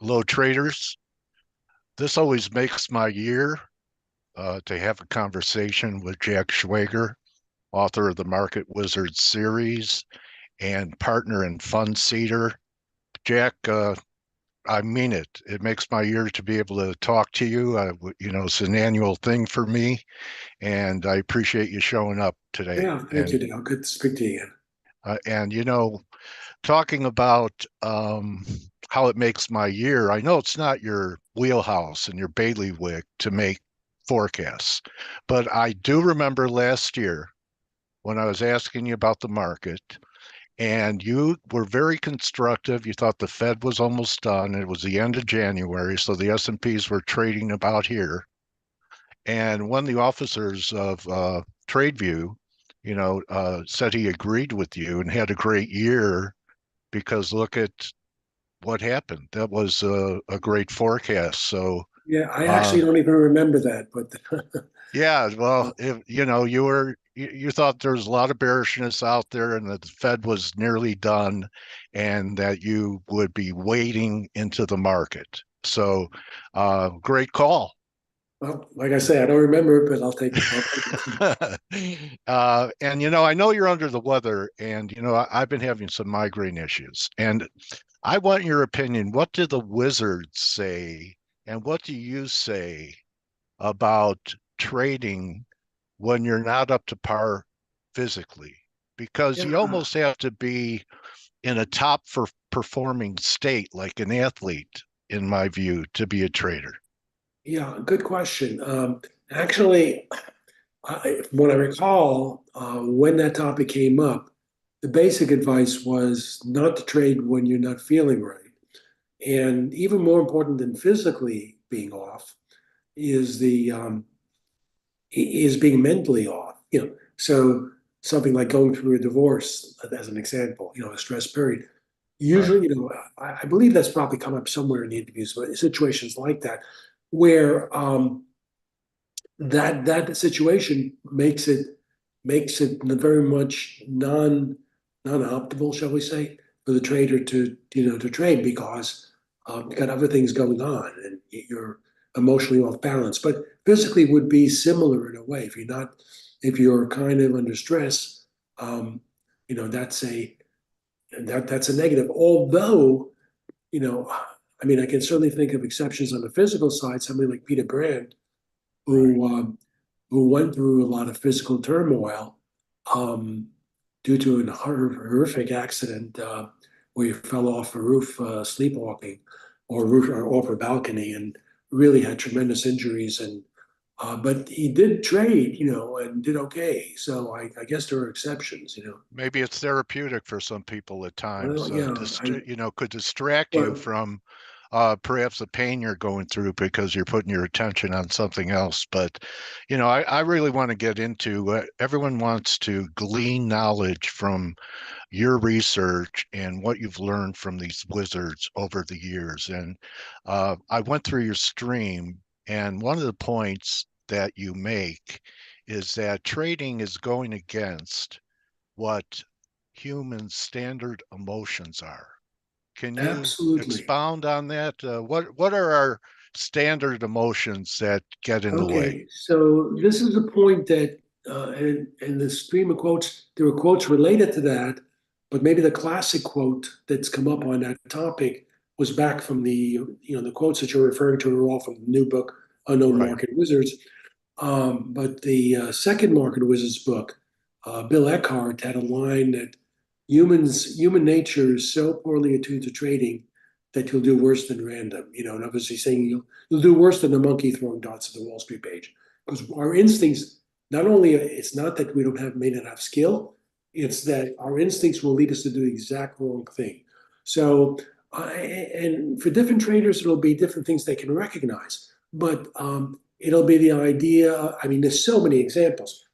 Hello, traders. This always makes my year to have a conversation with Jack Schwager, author of the Market Wizards series and partner in Fund Seeder. Jack, I mean it. It makes my year to be able to talk to you. It's an annual thing for me, and I appreciate you showing up today. Yeah, thank you, Dale. Good to speak to you again. And talking about how it makes my year, I know it's not your wheelhouse and your bailiwick to make forecasts, but I do remember last year when I was asking you about the market, and you were very constructive. You thought the Fed was almost done. It was the end of January, so the S&Ps were trading about here. And one of the officers of TradeView, said he agreed with you and had a great year because look at what happened. That was a great forecast. So, Yeah, I uh, actually don't even remember that, but yeah, well, if you thought there was a lot of bearishness out there and that the Fed was nearly done and that you would be wading into the market. So, great call. well, like I say, I don't remember it, but I'll take it. And I know you're under the weather, and I've been having some migraine issues, and I want your opinion. What do the wizards say, and what do you say about trading when you're not up to par physically? Because Yeah, you almost have to be in a top for performing state, like an athlete, in my view, to be a trader. yeah, good question. Actually, from what I recall, when that topic came up, the basic advice was not to trade when you're not feeling right. And even more important than physically being off is the is being mentally off. So something like going through a divorce, as an example, a stress period. Right. Usually, I believe that's probably come up somewhere in the interviews, but situations like that, where that situation makes it very much non optimal, shall we say, for the trader to trade because you got other things going on and you're emotionally off balance. But physically would be similar in a way. If you're kind of under stress, um, that's a negative. Although, you know, I mean, I can certainly think of exceptions on the physical side. Somebody like Peter Brand, Right. who went through a lot of physical turmoil um, due to a horrific accident where he fell off a roof sleepwalking, or roof or off a balcony, and really had tremendous injuries. And but he did trade, and did okay. So I guess there are exceptions. Maybe it's therapeutic for some people at times. Well, yeah, Could distract you well, from perhaps the pain you're going through because you're putting your attention on something else. But I really want to get into everyone wants to glean knowledge from your research and what you've learned from these wizards over the years. And I went through your stream, and one of the points that you make is that trading is going against what human standard emotions are. Can you absolutely. expound on that? What are our standard emotions that get in the way? Okay, so this is a point that, and the stream of quotes, there were quotes related to that, but maybe the classic quote that's come up on that topic was back from the quotes that you're referring to are all from the new book, Unknown Right. Market Wizards. But the second Market Wizards book, Bill Eckhart had a line that human nature is so poorly attuned to trading that you'll do worse than random. And obviously saying you'll do worse than a monkey throwing dots at the Wall Street page. Because our instincts, not only it's not that we don't have made enough skill, it's that our instincts will lead us to do the exact wrong thing. So, and for different traders, it'll be different things they can recognize. But it'll be the idea. I mean, there's so many examples.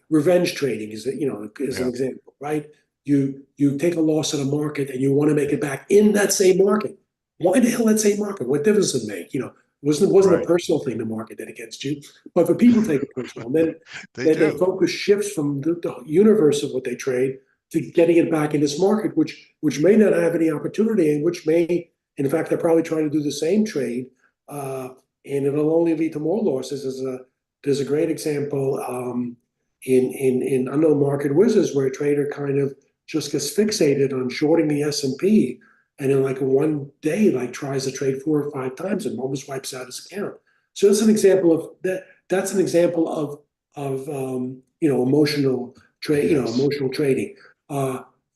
Revenge trading is an Yeah. example, right? You take a loss in a market and you want to make it back in that same market. Why the hell that same market? What difference does it make? Wasn't a Right. personal thing the market did against you, but for people take it personal. And then They their do. focus shifts from the universe of what they trade to getting it back in this market, which may not have any opportunity and which may In fact, they're probably trying to do the same trade, and it'll only lead to more losses. There's a great example in Unknown Market Wizards where a trader kind of just gets fixated on shorting the S&P, and in like one day, like tries to trade 4 or 5 times and almost wipes out his account. So that's an example of that. That's an example of emotional trade, Yes. emotional trading.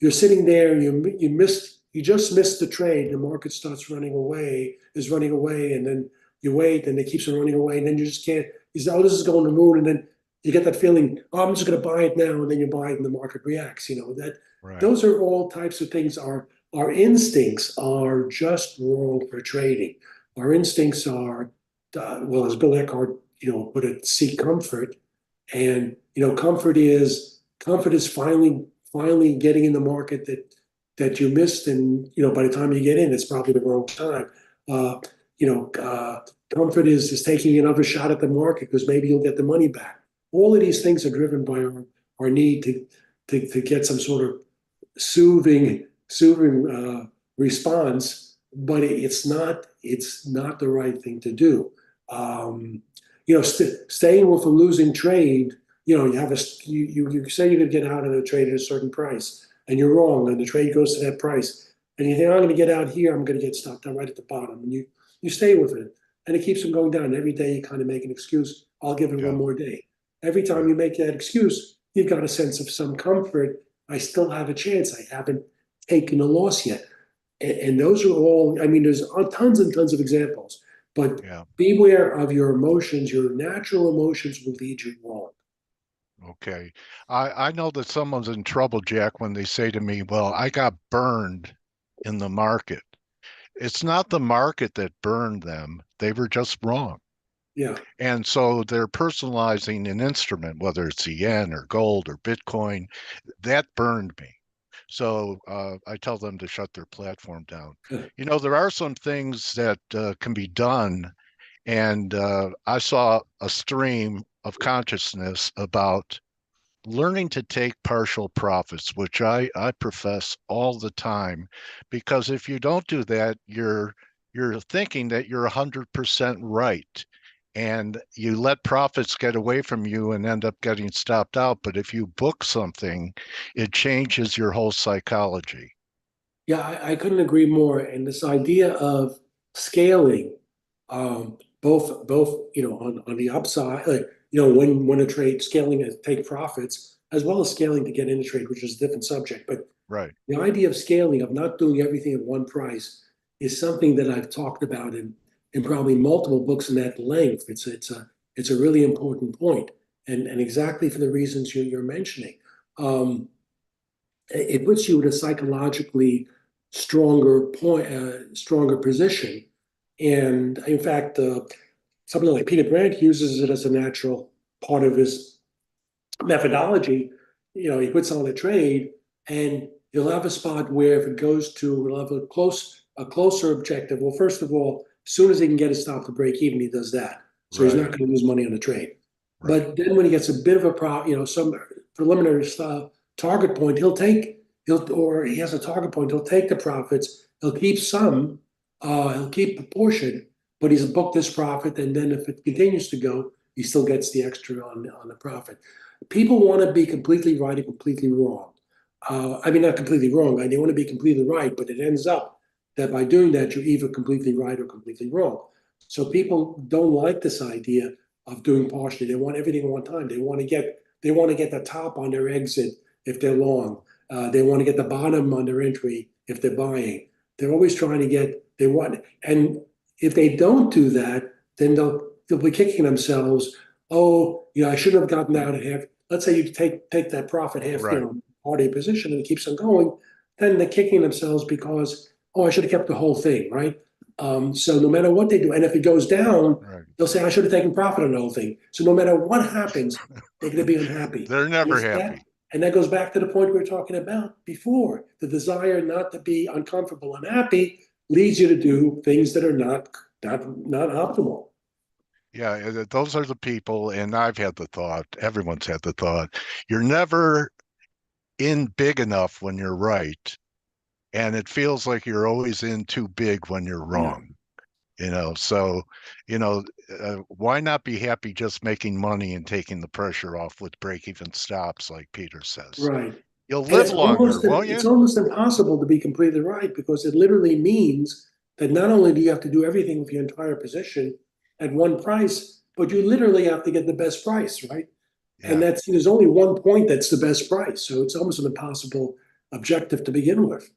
You're sitting there, you just missed the trade. The market starts is running away, and then you wait, and it keeps on running away, and then you just can't. You say, "Oh, this is going to the moon," and then you get that feeling, "Oh, I'm just going to buy it now," and then you buy it, and the market reacts. That Right. those are all types of things. Our instincts are just wrong for trading. Our instincts are, well, as Bill Eckhart, put it, seek comfort, and comfort is finally getting in the market that you missed, and by the time you get in, it's probably the wrong time. Uh, you know, uh, Comfort is taking another shot at the market because maybe you'll get the money back. All of these things are driven by our need to get some sort of soothing response, but it's not the right thing to do. Um, Staying with a losing trade, you say you're going to get out of a trade at a certain price, and you're wrong, and the trade goes to that price, and you think, I'm going to get out here, I'm going to get stopped. I'm right at the bottom, and you stay with it, and it keeps them going down. Every day you kind of make an excuse. I'll give it one Yeah. more day. Every time Right. you make that excuse, you've got a sense of some comfort. I still have a chance. I haven't taken a loss yet. And those are all, I mean, there's tons and tons of examples, but Yeah. beware of your emotions. Your natural emotions will lead you wrong. Okay. I know that someone's in trouble, Jack, when they say to me, well, I got burned in the market. It's not the market that burned them. They were just wrong. Yeah. And so they're personalizing an instrument, whether it's the yen or gold or Bitcoin, that burned me. So I tell them to shut their platform down. There are some things that can be done. And I saw a stream of consciousness about learning to take partial profits, which I profess all the time, because if you don't do that, you're thinking that you're 100% right. And you let profits get away from you and end up getting stopped out. But if you book something, it changes your whole psychology. Yeah, I couldn't agree more. And this idea of scaling, both on the upside, when a trade scaling to take profits, as well as scaling to get in a trade, which is a different subject. But Right. the idea of scaling, of not doing everything at one price, is something that I've talked about in probably multiple books in that length. It's a really important point, and exactly for the reasons you're mentioning. Um, it puts you in a psychologically stronger position. And in fact, something like Peter Brandt uses it as a natural part of his methodology. He puts on a trade, and he'll have a spot where if it goes to, he'll have a closer objective. Well, first of all, as soon as he can get a stop to break even, he does that. So he's not Right. going to lose money on the trade. Right. But then when he gets a bit of some preliminary target point, or he has a target point, he'll take the profits, he'll keep some, he'll keep a portion, but he's booked this profit, and then if it continues to go, he still gets the extra on the profit. People want to be completely right and completely wrong. I mean, not completely wrong. They want to be completely right, but it ends up that by doing that, you're either completely right or completely wrong. So people don't like this idea of doing partially. They want everything at one time. They want to get the top on their exit if they're long. They want to get the bottom on their entry if they're buying. They're always trying to get. And if they don't do that, then they'll be kicking themselves. Oh, I shouldn't have gotten out at half. Let's say you take that profit half, Right. part of your position, and it keeps on going. Then they're kicking themselves because, oh, I should have kept the whole thing, right? So no matter what they do, and if it goes down, Right. they'll say, I should have taken profit on the whole thing. So no matter what happens, they're going to be unhappy. They're And never it's that, happy. and that goes back to the point we were talking about before. The desire not to be uncomfortable and happy leads you to do things that are not optimal. Yeah, those are the people, and I've had the thought, everyone's had the thought, you're never in big enough when you're right. and it feels like you're always in too big when you're Yeah, wrong. So you know why not be happy just making money and taking the pressure off with break even stops, like Peter says? right. You'll And live longer, won't you? it's almost impossible to be completely right because it literally means that not only do you have to do everything with your entire position at one price, but you literally have to get the best price, right? And Yeah. there's only one point that's the best price. So it's almost an impossible objective to begin with.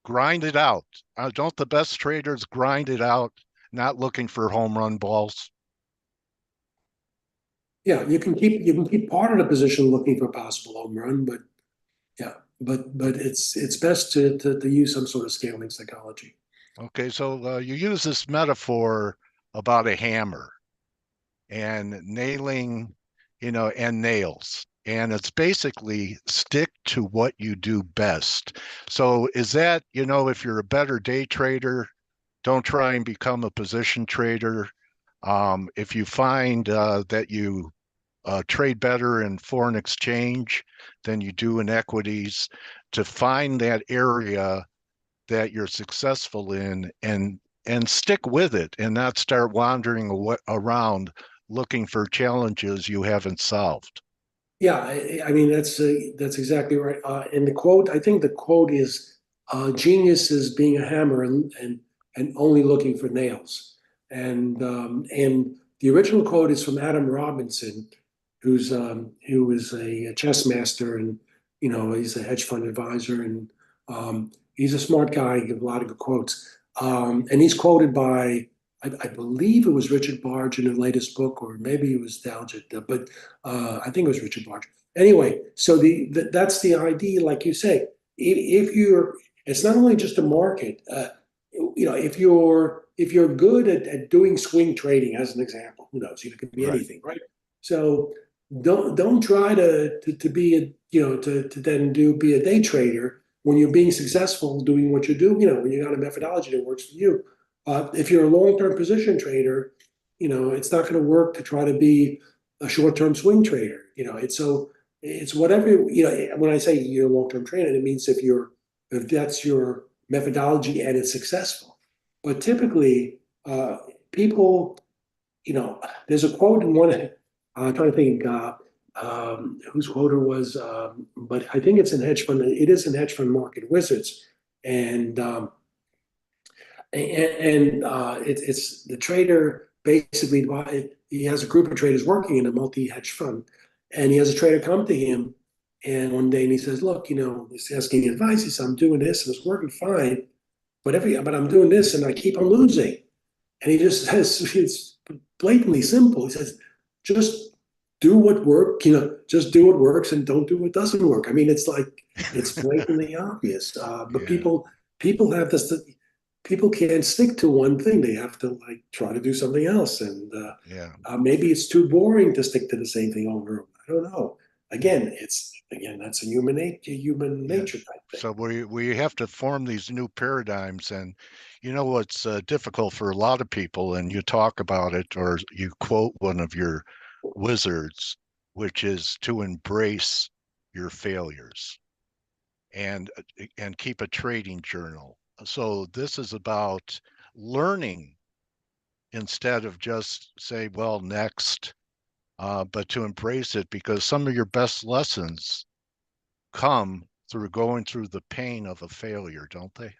Grind it out. Don't the best traders grind it out, not looking for home run balls? Yeah, you can keep part of the position looking for a possible home run, but yeah, but it's best to use some sort of scaling psychology. Okay, so you use this metaphor about a hammer and nailing, and nails. And it's basically stick to what you do best. So is that, if you're a better day trader, don't try and become a position trader. If you find that you trade better in foreign exchange than you do in equities, to find that area that you're successful in and stick with it and not start wandering around looking for challenges you haven't solved. Yeah, I mean that's exactly right. And the quote, I think the quote is, "Genius is being a hammer and only looking for nails." And the original quote is from Adam Robinson, who is a chess master, and he's a hedge fund advisor, and he's a smart guy. He gives a lot of good quotes. And he's quoted by I believe it was Richard Barge in the latest book, or maybe it was Dalgett, but I think it was Richard Barge. Anyway, so that's the idea, like you say. If you're, it's not only just a market. If you're good at doing swing trading, as an example, who knows? It could be Right. anything, right? So don't try to be a to then be a day trader when you're being successful doing what you do. When you got a methodology that works for you. If you're a long-term position trader, it's not going to work to try to be a short-term swing trader. It's whatever, when I say you're a long-term trader, it means if that's your methodology and it's successful. But typically, people, there's a quote in one, I'm trying to think whose quote it was, but I think it's in hedge fund. It is in Hedge Fund Market Wizards, and it's the trader basically. He has a group of traders working in a multi hedge fund, and he has a trader come to him, and one day and he says, "Look, he's asking advice. He says, I'm doing this and it's working fine, but I'm doing this and I keep on losing." And he just says, it's blatantly simple. He says, "Just do what just do what works and don't do what doesn't work." I mean, it's blatantly obvious. But Yeah. people have this. People can't stick to one thing. They have to try to do something else, and Yeah. maybe it's too boring to stick to the same thing over. I don't know. Yeah. Again, that's a human Yeah. nature type thing. So we have to form these new paradigms, and what's difficult for a lot of people, and you talk about it or you quote one of your wizards, which is to embrace your failures and keep a trading journal. So this is about learning instead of just say, well, next, but to embrace it because some of your best lessons come through going through the pain of a failure, don't they?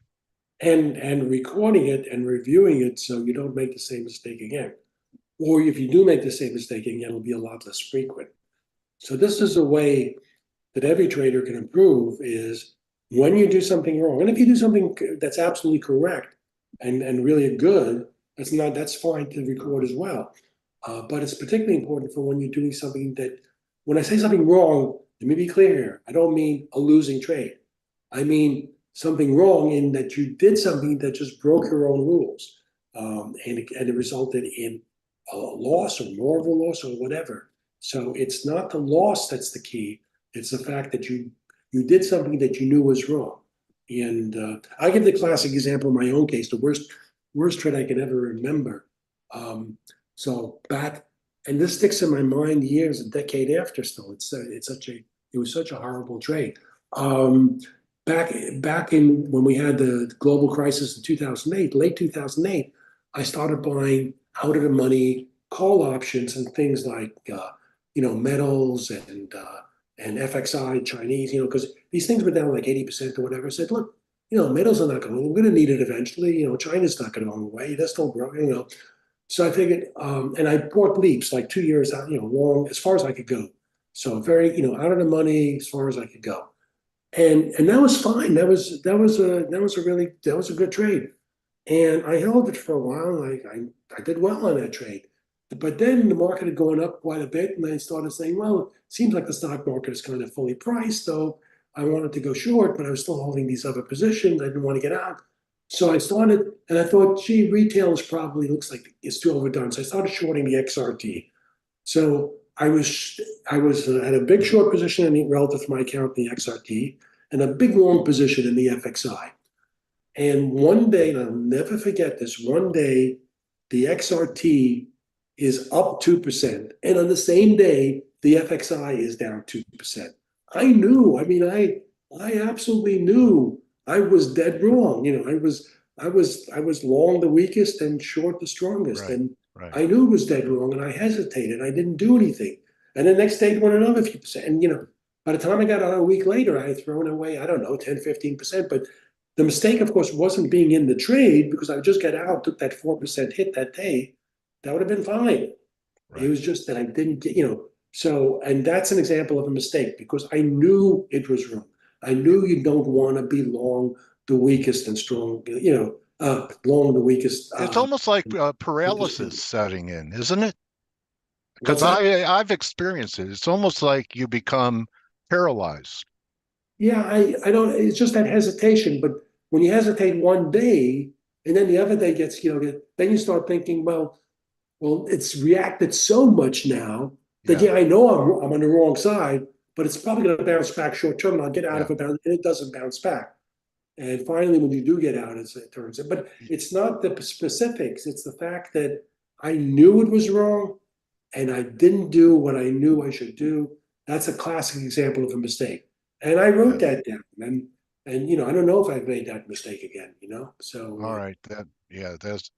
And recording it and reviewing it so you don't make the same mistake again. Or if you do make the same mistake again, it'll be a lot less frequent. So this is a way that every trader can improve is when you do something wrong. And if you do something that's absolutely correct and really good, that's fine to record as well. But it's particularly important for when you're doing something that, when I say something wrong, let me be clear here. I don't mean a losing trade. I mean something wrong in that you did something that just broke your own rules, and it resulted in a loss or more of a loss or whatever. So it's not the loss that's the key. It's the fact that you did something that you knew was wrong. And I give the classic example in my own case, the worst trade I can ever remember. So back, and this sticks in my mind years, a decade after. Still, it was such a horrible trade. Um, back in when we had the global crisis in 2008, late 2008, I started buying out of the money call options and things like metals and FXI Chinese, because these things were down like 80% or whatever. I said, look, metals are not going. We're going to need it eventually. China's not going to go away. They're still growing. So I figured, and I bought leaps like 2 years out, long as far as I could go. So very, out of the money as far as I could go, and that was fine. That was a good trade, and I held it for a while. I did well on that trade, but then the market had gone up quite a bit, and I started saying, well, it seems like the stock market is kind of fully priced, though. I wanted to go short, but I was still holding these other positions. I didn't want to get out. So I started, and I thought, gee, retail is probably looks like it's too overdone. So I started shorting the XRT. So I was had a big short position in the, relative to my account in the XRT and a big long position in the FXI. And one day, and I'll never forget this, one day the XRT is up 2%. And on the same day, the FXI is down 2%. I knew, I absolutely knew I was dead wrong. I was long the weakest and short the strongest. Right. And Right. I knew it was dead wrong and I hesitated. I didn't do anything. And the next day it went another few percent. And by the time I got out a week later, I had thrown away, I don't know, 10, 15%. But the mistake, of course, wasn't being in the trade because I just got out, took that 4% hit that day. That would have been fine. It Right. was just that I didn't so, and that's an example of a mistake because I knew it was wrong. I knew you don't want to be long the weakest and strong, long the weakest. It's almost like Weakest paralysis thing. setting in, isn't it? Because What's that? I've experienced it. It's almost like you become paralyzed. Yeah, I don't, it's just that hesitation. But when you hesitate one day and then the other day gets, then you start thinking, well, it's reacted so much now that Yeah. yeah, I know I'm on the wrong side, but it's probably going to bounce back short term, and I'll get out Yeah. of it, and it doesn't bounce back. And finally, when you do get out, it turns out. But Y- it's not the specifics; it's the fact that I knew it was wrong, and I didn't do what I knew I should do. That's a classic example of a mistake. And I wrote Yes. that down, and I don't know if I've made that mistake again. All So right.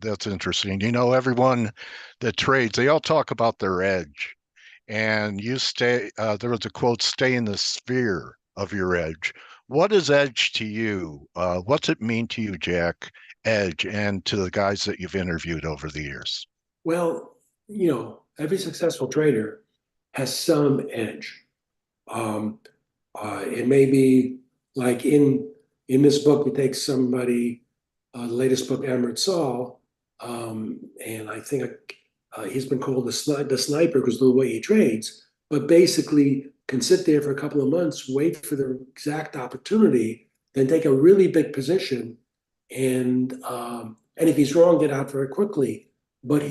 That's interesting. Everyone that trades, they all talk about their edge. And there was a quote, stay in the sphere of your edge. What is edge to you? What's it mean to you, Jack, edge, and to the guys that you've interviewed over the years? well, every successful trader has some edge. Um, it may be like in this book, we take somebody, the latest book, Amrit Saul, and I think he's been called the sniper because of the way he trades, but basically can sit there for a couple of months, wait for the exact opportunity, then take a really big position, and if he's wrong, get out very quickly. But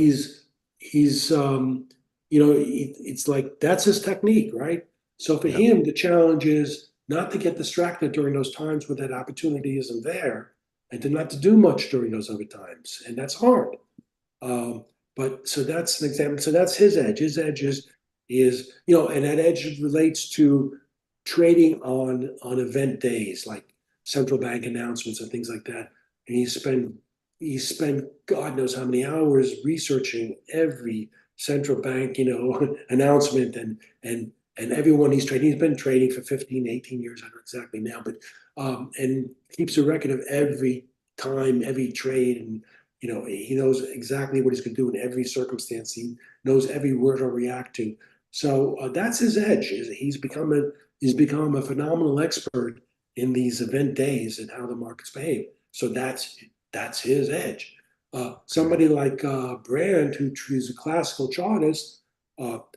it's like that's his technique, right? So for Yeah. him, the challenge is not to get distracted during those times when that opportunity isn't there, and to not to do much during those other times, and that's hard. Um, but so that's an example. So that's his edge. His edge is and that edge relates to trading on event days like central bank announcements and things like that. And he spent God knows how many hours researching every central bank announcement and everyone he's trading. He's been trading for 15, 18 years. I don't know exactly now, but and keeps a record of every time, every trade, and he knows exactly what he's going to do in every circumstance. He knows every word he'll react to. So that's his edge. He's become a phenomenal expert in these event days and how the markets behave. So that's his edge. Okay. Somebody like Brand, who's a classical chartist,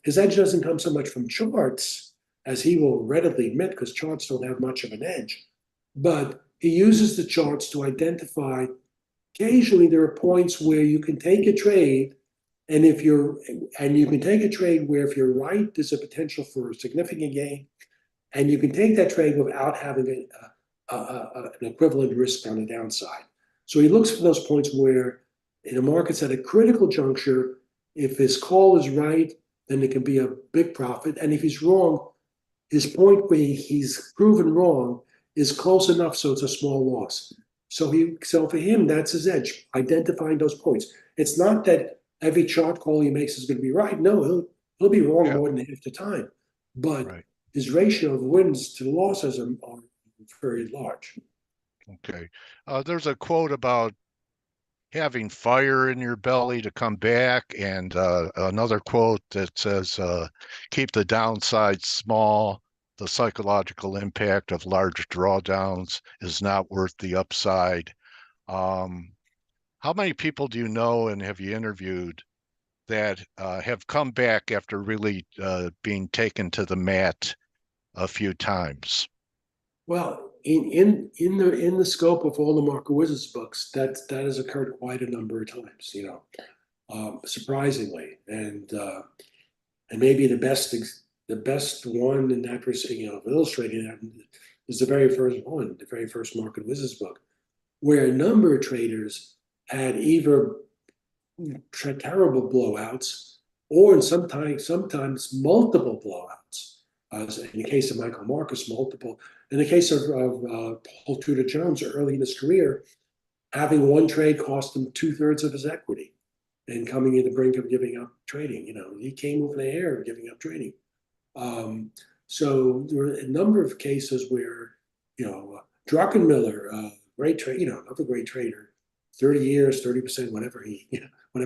his edge doesn't come so much from charts, as he will readily admit, because charts don't have much of an edge. But he uses the charts to identify. Occasionally, there are points where you can take a trade, and you can take a trade where if you're right, there's a potential for a significant gain, and you can take that trade without having an equivalent risk on the downside. So he looks for those points where in the market's at a critical juncture, if his call is right, then it can be a big profit. And if he's wrong, his point where he's proven wrong is close enough so it's a small loss. So for him, that's his edge, identifying those points. It's not that every chart call he makes is going to be right. No, he'll be wrong Yeah, more than half the time. But right. his ratio of wins to losses are very large. Okay. There's a quote about having fire in your belly to come back, and another quote that says, keep the downside small. The psychological impact of large drawdowns is not worth the upside. Um, how many people do you know and have you interviewed that have come back after really being taken to the mat a few times? Well, in the scope of all the Marco Wizards books, that has occurred quite a number of times, surprisingly, and maybe the best one in that of illustrating that is the very first one, the very first Market Wizards book, where a number of traders had either terrible blowouts or sometimes multiple blowouts. In the case of Michael Marcus, multiple. In the case of Paul Tudor Jones, early in his career, having one trade cost him 2/3 of his equity and coming in the brink of giving up trading. He came over the air of giving up trading. Um, so there were a number of cases where, Druckenmiller, great trade, another great trader, 30 years, 30%, whatever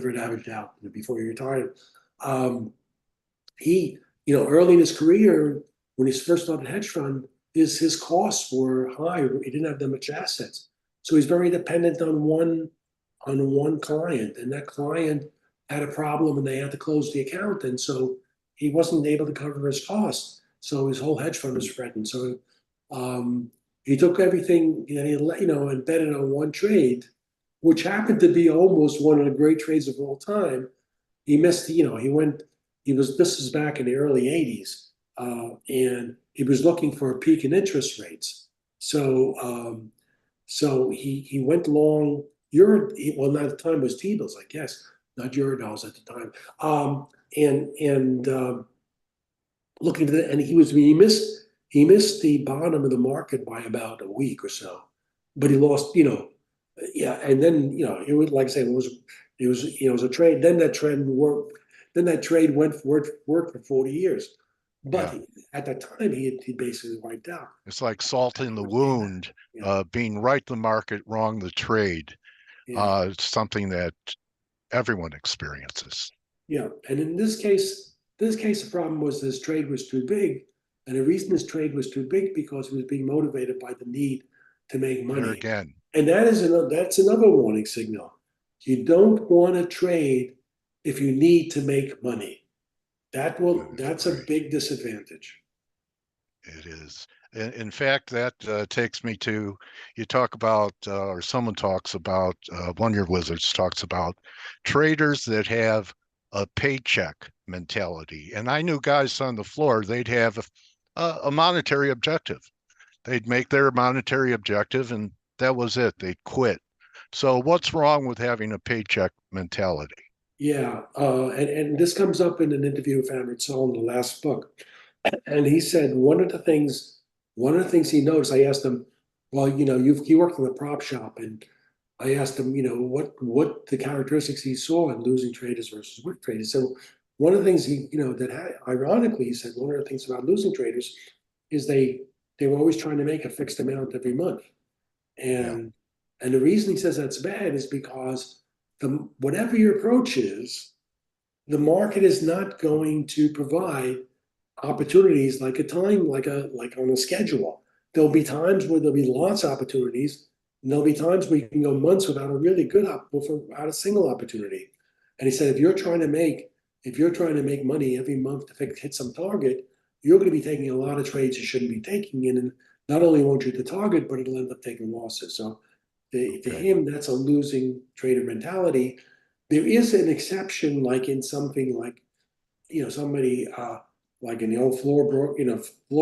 it averaged out before he retired. Um, early in his career, when he first started hedge fund, his costs were high. He didn't have that much assets, so he's very dependent on one client, and that client had a problem, and they had to close the account, and so he wasn't able to cover his costs. So his whole hedge fund was threatened. So he took everything and and bet it on one trade, which happened to be almost one of the great trades of all time. He missed, this is back in the early 80s, and he was looking for a peak in interest rates. So he went long Euro, well, not at the time it was T-bills, I guess, not Eurodollars at the time. And looking at it, and he missed the bottom of the market by about a week or so, but he lost, yeah. And then it was, like I said, it was a trade. Then that trend worked. Then that trade worked for 40 years. But Yeah. at that time, he basically wiped out. It's like salt in the wound, Yeah, being right the market, wrong the trade. yeah, It's something that everyone experiences. yeah. And in this case, the problem was this trade was too big, and the reason this trade was too big because it was being motivated by the need to make There money, again, and that's another warning signal. You don't want to trade if you need to make money. that is That's a right. big disadvantage. It is. In fact, that takes me to you talk about, or someone talks about, one of your wizards talks about traders that have a paycheck mentality. And I knew guys on the floor, they'd have a monetary objective. They'd make their monetary objective, and that was it. They'd quit. So, what's wrong with having a paycheck mentality? Yeah, and this comes up in an interview with Amrit Saul in the last book, and he said one of the things he noticed. I asked him, well, he worked in the prop shop, and I asked him, what the characteristics he saw in losing traders versus winning traders. So one of the things ironically, he said one of the things about losing traders is they were always trying to make a fixed amount every month. Yeah, And the reason he says that's bad is because whatever your approach is, the market is not going to provide opportunities like on a schedule. There'll be times where there'll be lots of opportunities, and there'll be times where you can go months without a really good without a single opportunity. And he said, if you're trying to make money every month to hit some target, you're going to be taking a lot of trades you shouldn't be taking, and not only won't you hit the target, but it'll end up taking losses. So to okay. him, that's a losing trader mentality. There is an exception, like in something like somebody like in the old floor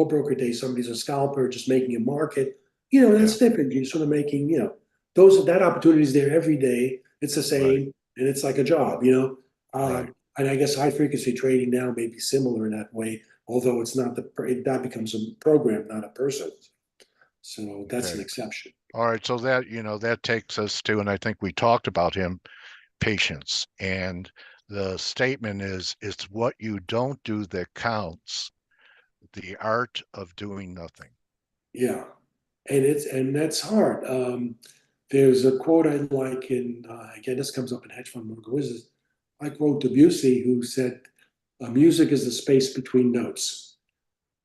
broker days, somebody's a scalper just making a market. Yeah, That's different. You're sort of making that opportunity is there every day. It's the right, same, and it's like a job. right. And I guess high frequency trading now may be similar in that way, although it's not that becomes a program, not a person. So that's an Okay. exception. All right. So that, that takes us to, and I think we talked about him, patience. And the statement is, it's what you don't do that counts, the art of doing nothing. Yeah, and that's hard. There's a quote I like in again, this comes up in Hedge Fund Market Wizards. I quote Debussy, who said, "Music is the space between notes."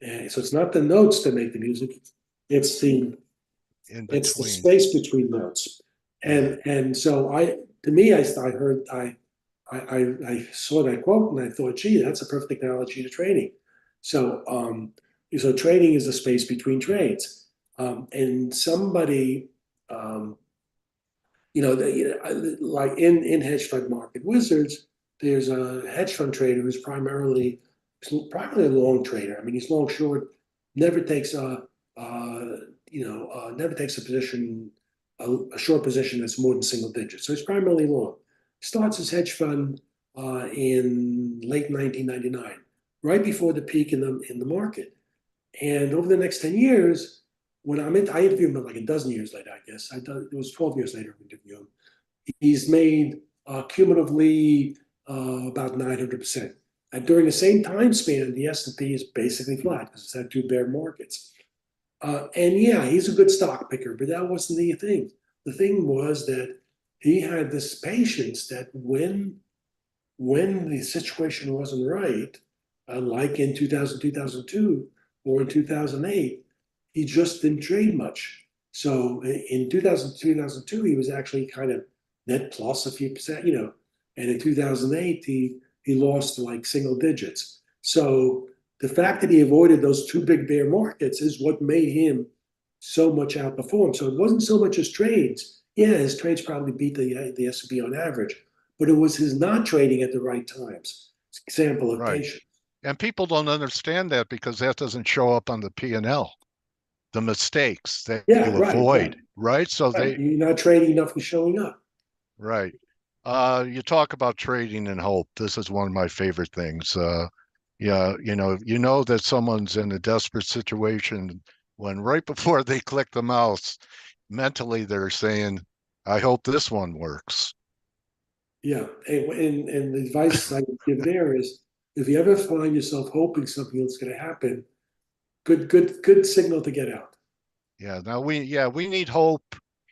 And so it's not the notes that make the music; it's the In it's the between. space between notes. Yeah. And so to me, I heard I saw that quote and I thought, gee, that's a perfect analogy to trading. So so trading is the space between trades. And somebody like in hedge fund market wizards, there's a hedge fund trader who's primarily a long trader. I mean, he's long short, never takes never takes a position, a short position that's more than single digits. So he's primarily long. Starts his hedge fund in late 1999, right before the peak in the market. And over the next 10 years, I interviewed him like a dozen years later, I guess. It was 12 years later I interviewed him. He's made cumulatively about 900%. And during the same time span, the S&P is basically flat because it's had two bear markets. And yeah, he's a good stock picker, but that wasn't the thing. The thing was that he had this patience that when the situation wasn't right, like in 2000, 2002, or in 2008, he just didn't trade much. So in 2000, 2002, he was actually kind of net plus a few percent, and in 2008, he lost like single digits. So the fact that he avoided those two big bear markets is what made him so much outperform. So it wasn't so much his trades. Yeah, his trades probably beat the S&P on average, but it was his not trading at the right times. Example of Right. patience. And people don't understand that because that doesn't show up on the P&L, the mistakes that Yeah, you right, avoid, right, right? So right. they, You're not trading enough with showing up. right. You talk about trading and hope. This is one of my favorite things. Yeah, you know that someone's in a desperate situation when right before they click the mouse, mentally they're saying, I hope this one works. Yeah, and the advice I would give there is, if you ever find yourself hoping something else is going to happen, good signal to get out. Yeah, now we need hope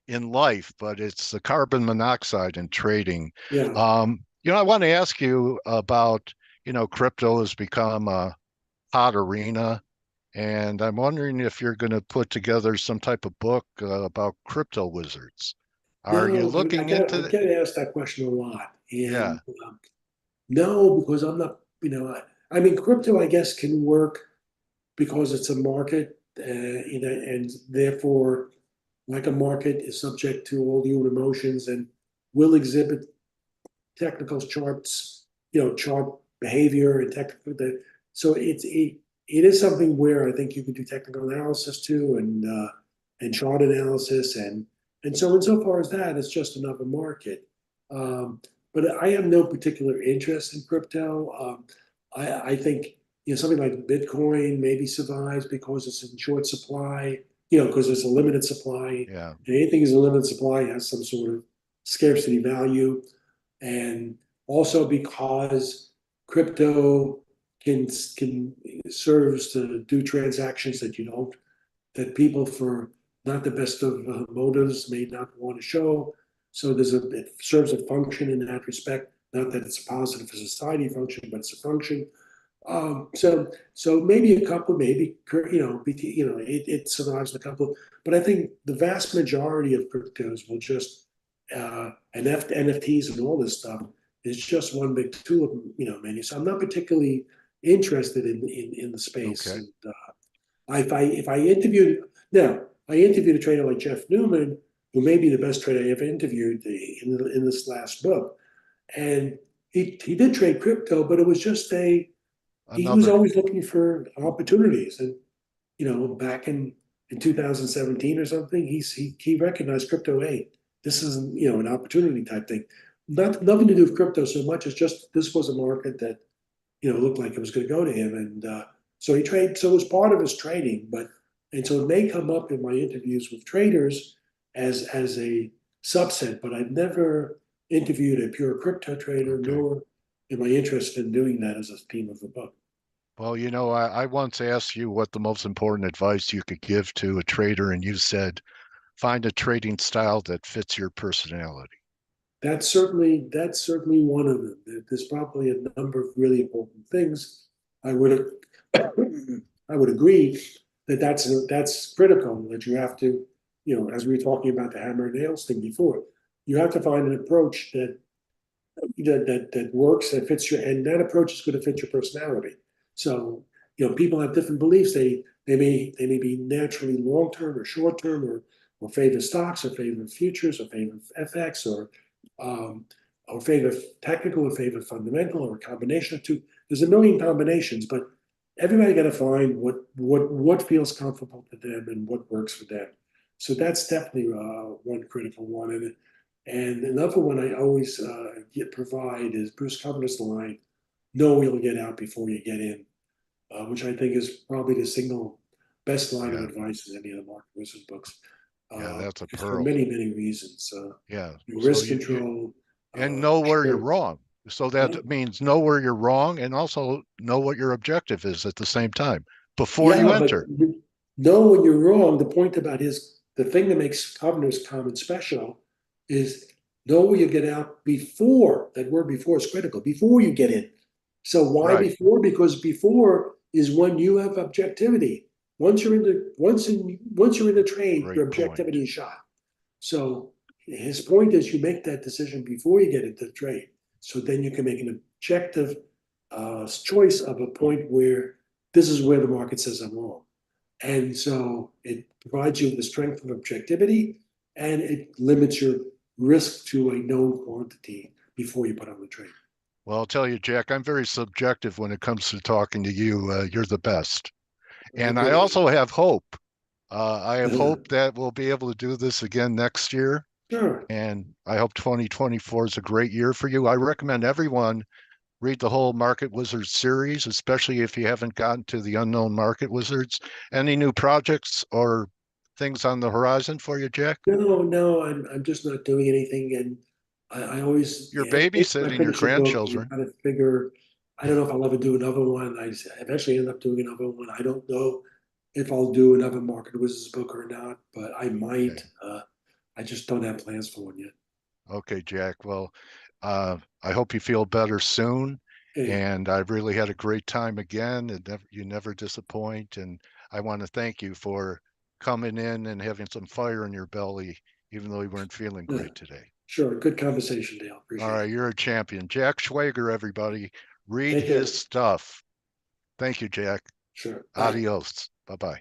in life, but it's the carbon monoxide in trading. Yeah. I want to ask you about, crypto has become a hot arena, and I'm wondering if you're going to put together some type of book about crypto wizards. Are you No, looking I into the, get asked that question a lot, yeah, and no, because I'm not. I mean, crypto, I guess, can work because it's a market, and therefore, like a market, is subject to all human emotions and will exhibit technical charts, chart behavior and technical. So it is something where I think you can do technical analysis too, and chart analysis, and so insofar as that, it's just another market. Um, but I have no particular interest in crypto. I think something like Bitcoin maybe survives because it's in short supply. Because it's a limited supply. yeah, And anything is a limited supply has some sort of scarcity value, and also because crypto can serves to do transactions that you don't that people for not the best of motives may not want to show. So it serves a function in that respect. Not that it's a positive for society function, but it's a function. So maybe a couple, maybe it survives a couple, but I think the vast majority of cryptos will just and NFTs and all this stuff is just one big tulip, menu. So I'm not particularly interested in the space. okay. And if I interviewed now, I interviewed a trader like Jeff Newman, who may be the best trader I ever interviewed in this last book, and he did trade crypto, but it was just he was Another, always looking for opportunities. And back in 2017 or something, he recognized crypto. Hey, this is an opportunity type thing. Nothing to do with crypto so much as just this was a market that looked like it was going to go to him, and so he traded. So it was part of his trading, but And so it may come up in my interviews with traders as a subset, but I've never interviewed a pure crypto trader, Okay. nor am I interested in doing that as a theme of the book. Well, I once asked you what the most important advice you could give to a trader, and you said, find a trading style that fits your personality. That's certainly one of them. There's probably a number of really important things. I would I would agree that that's critical. That you have to, as we were talking about the hammer and nails thing before, you have to find an approach that works, that fits your, and that approach is going to fit your personality. So, people have different beliefs. They may be naturally long term or short term, or favor stocks, or favor futures, or favor FX, um, or favor technical, or favor fundamental, or a combination of two. There's a million combinations, but everybody got to find what feels comfortable to them and what works for them. So that's definitely one critical one. And another one I always provide is Bruce Covers the line, know you'll get out before you get in, which I think is probably the single best line of Yeah. advice in any of the Market Wizard books. Yeah, that's a It's for pearl. many, many reasons. Yeah. So Risk you control, and know where you're short. wrong. So Yeah, that means know where you're wrong and also know what your objective is at the same time before you yeah, but enter. know when you're wrong. The point about the thing that makes Covenant's comment special is know where you get out before. That word before is critical, before you get in. So why Right. before? Because before is when you have objectivity. Once you're in the trade, your Great point. objectivity is shot. So his point is you make that decision before you get into the trade. So then you can make an objective choice of a point where this is where the market says I'm wrong. And so it provides you with the strength of objectivity, and it limits your risk to a known quantity before you put on the trade. Well, I'll tell you, Jack, I'm very subjective when it comes to talking to you. You're the best. Oh, And I good. also have hope. I have hope that we'll be able to do this again next year. Sure. And I hope 2024 is a great year for you. I recommend everyone read the whole Market Wizards series, especially if you haven't gotten to the Unknown Market Wizards. Any new projects or things on the horizon for you, Jack? No, no, I'm just not doing anything. And I always, You're every time I babysitting your finish a book, I grandchildren. kind of figure, I don't know if I'll ever do another one. I eventually end up doing another one. I don't know if I'll do another Market Wizards book or not, but I Okay. might. I just don't have plans for one yet. Okay, Jack. Well, I hope you feel better soon. Hey, And I've really had a great time again. And you never disappoint. And I want to thank you for coming in and having some fire in your belly, even though you weren't feeling yeah, great today. sure. Good conversation, Dale. All Appreciate right, it. you're a champion. Jack Schwager, everybody. Read Take his care. stuff. Thank you, Jack. Sure. Bye. Adios. Bye bye.